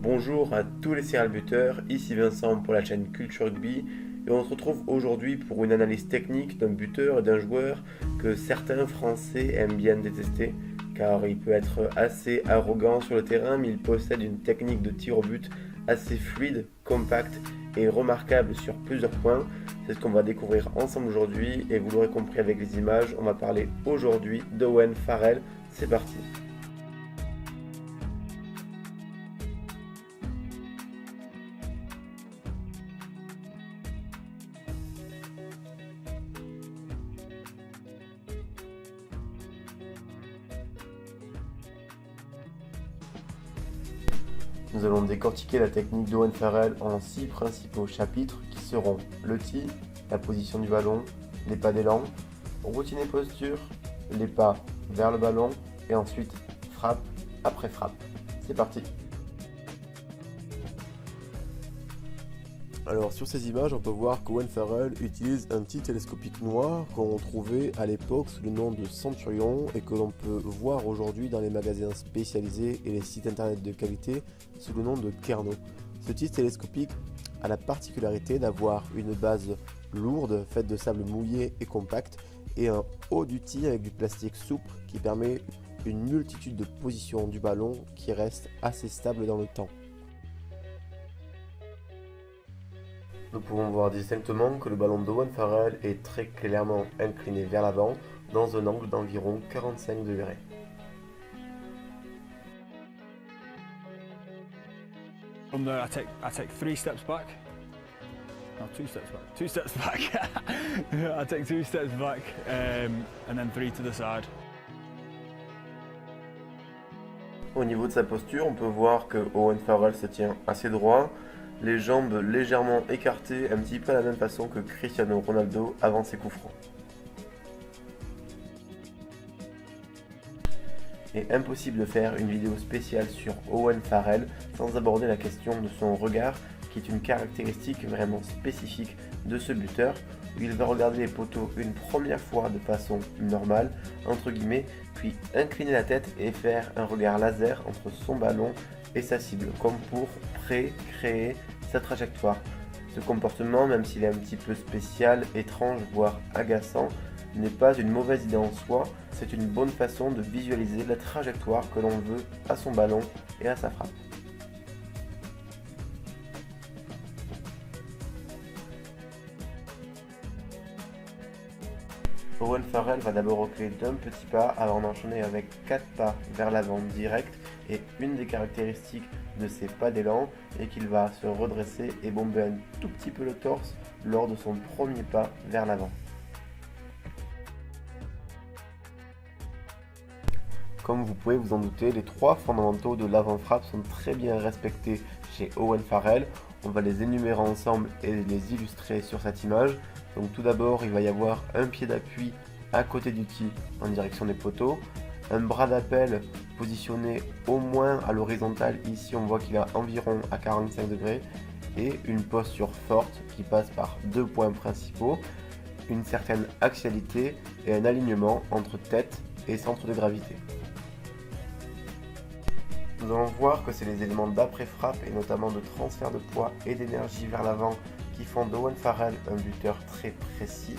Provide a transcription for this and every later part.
Bonjour à tous les serial buteurs, ici Vincent pour la chaîne Culture Rugby et on se retrouve aujourd'hui pour une analyse technique d'un buteur et d'un joueur que certains Français aiment bien détester car il peut être assez arrogant sur le terrain mais il possède une technique de tir au but assez fluide, compacte et remarquable sur plusieurs points. C'est ce qu'on va découvrir ensemble aujourd'hui et vous l'aurez compris avec les images, on va parler aujourd'hui d'Owen Farrell. C'est parti. Nous allons décortiquer la technique d'Owen Farrell en 6 principaux chapitres qui seront le tee, la position du ballon, les pas d'élan, routine et posture, les pas vers le ballon et ensuite frappe après frappe. C'est parti. Alors sur ces images, on peut voir qu'Owen Farrell utilise un petit télescopique noir qu'on trouvait à l'époque sous le nom de Centurion et que l'on peut voir aujourd'hui dans les magasins spécialisés et les sites internet de qualité sous le nom de Kerno. Ce petit télescopique a la particularité d'avoir une base lourde faite de sable mouillé et compact et un haut du tee avec du plastique souple qui permet une multitude de positions du ballon qui reste assez stable dans le temps. Nous pouvons voir distinctement que le ballon d'Owen Farrell est très clairement incliné vers l'avant dans un angle d'environ 45 degrés. From there, I take 3 steps back. No, 2 steps back. 2 steps back. I take 2 steps back, and then 3 to the side. Au niveau de sa posture, on peut voir que Owen Farrell se tient assez droit, les jambes légèrement écartées, un petit peu de la même façon que Cristiano Ronaldo avant ses coups francs. Et impossible de faire une vidéo spéciale sur Owen Farrell sans aborder la question de son regard, qui est une caractéristique vraiment spécifique de ce buteur, où il va regarder les poteaux une première fois de façon normale, entre guillemets, puis incliner la tête et faire un regard laser entre son ballon et sa cible, comme pour pré-créer sa trajectoire. Ce comportement, même s'il est un petit peu spécial, étrange, voire agaçant, n'est pas une mauvaise idée en soi, c'est une bonne façon de visualiser la trajectoire que l'on veut à son ballon et à sa frappe. Owen Farrell va d'abord reculer d'un petit pas avant d'enchaîner avec 4 pas vers l'avant direct et une des caractéristiques de ses pas d'élan est qu'il va se redresser et bomber un tout petit peu le torse lors de son premier pas vers l'avant. Comme vous pouvez vous en douter, les 3 fondamentaux de l'avant-frappe sont très bien respectés chez Owen Farrell. On va les énumérer ensemble et les illustrer sur cette image. Donc tout d'abord, il va y avoir un pied d'appui à côté du tee en direction des poteaux, un bras d'appel positionné au moins à l'horizontale, ici on voit qu'il est environ à 45 degrés, et une posture forte qui passe par 2 points principaux, une certaine axialité et un alignement entre tête et centre de gravité. Nous allons voir que c'est les éléments d'après-frappe et notamment de transfert de poids et d'énergie vers l'avant qui font d'Owen Farrell un buteur très précis.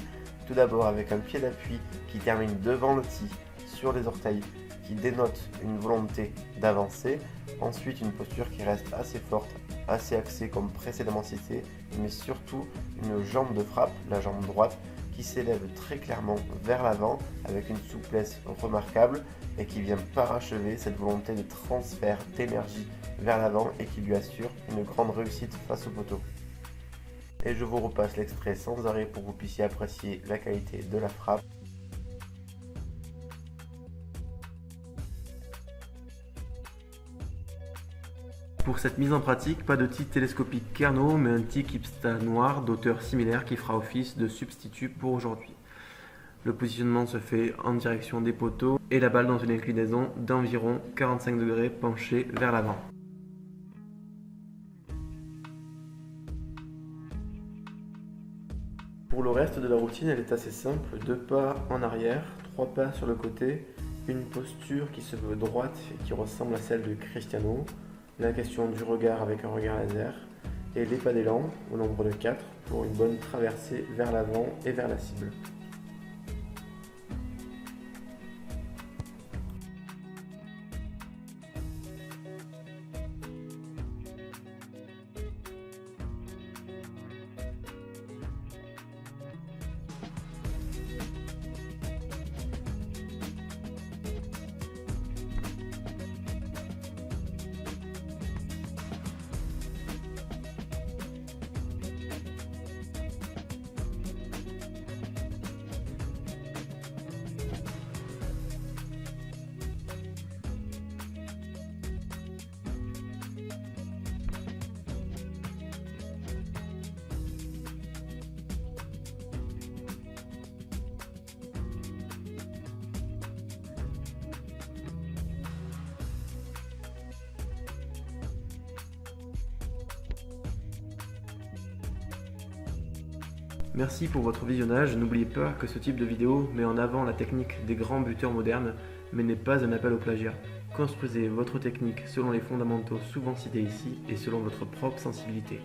Tout d'abord avec un pied d'appui qui termine devant le tee sur les orteils qui dénote une volonté d'avancer. Ensuite une posture qui reste assez forte, assez axée comme précédemment cité, mais surtout une jambe de frappe, la jambe droite, qui s'élève très clairement vers l'avant avec une souplesse remarquable et qui vient parachever cette volonté de transfert d'énergie vers l'avant et qui lui assure une grande réussite face au poteau. Et je vous repasse l'extrait sans arrêt pour que vous puissiez apprécier la qualité de la frappe. Pour cette mise en pratique, pas de tee télescopique Kerno, mais un tee Kipsta noir d'auteur similaire qui fera office de substitut pour aujourd'hui. Le positionnement se fait en direction des poteaux et la balle dans une inclinaison d'environ 45 degrés penchée vers l'avant. Pour le reste de la routine, elle est assez simple, 2 pas en arrière, 3 pas sur le côté, une posture qui se veut droite et qui ressemble à celle de Cristiano, la question du regard avec un regard laser et les pas d'élan au nombre de 4 pour une bonne traversée vers l'avant et vers la cible. Merci pour votre visionnage. N'oubliez pas que ce type de vidéo met en avant la technique des grands buteurs modernes, mais n'est pas un appel au plagiat. Construisez votre technique selon les fondamentaux souvent cités ici et selon votre propre sensibilité.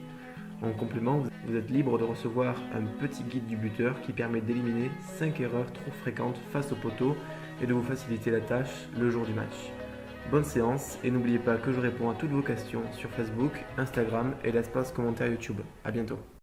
En complément, vous êtes libre de recevoir un petit guide du buteur qui permet d'éliminer 5 erreurs trop fréquentes face au poteau et de vous faciliter la tâche le jour du match. Bonne séance et n'oubliez pas que je réponds à toutes vos questions sur Facebook, Instagram et l'espace commentaire YouTube. A bientôt.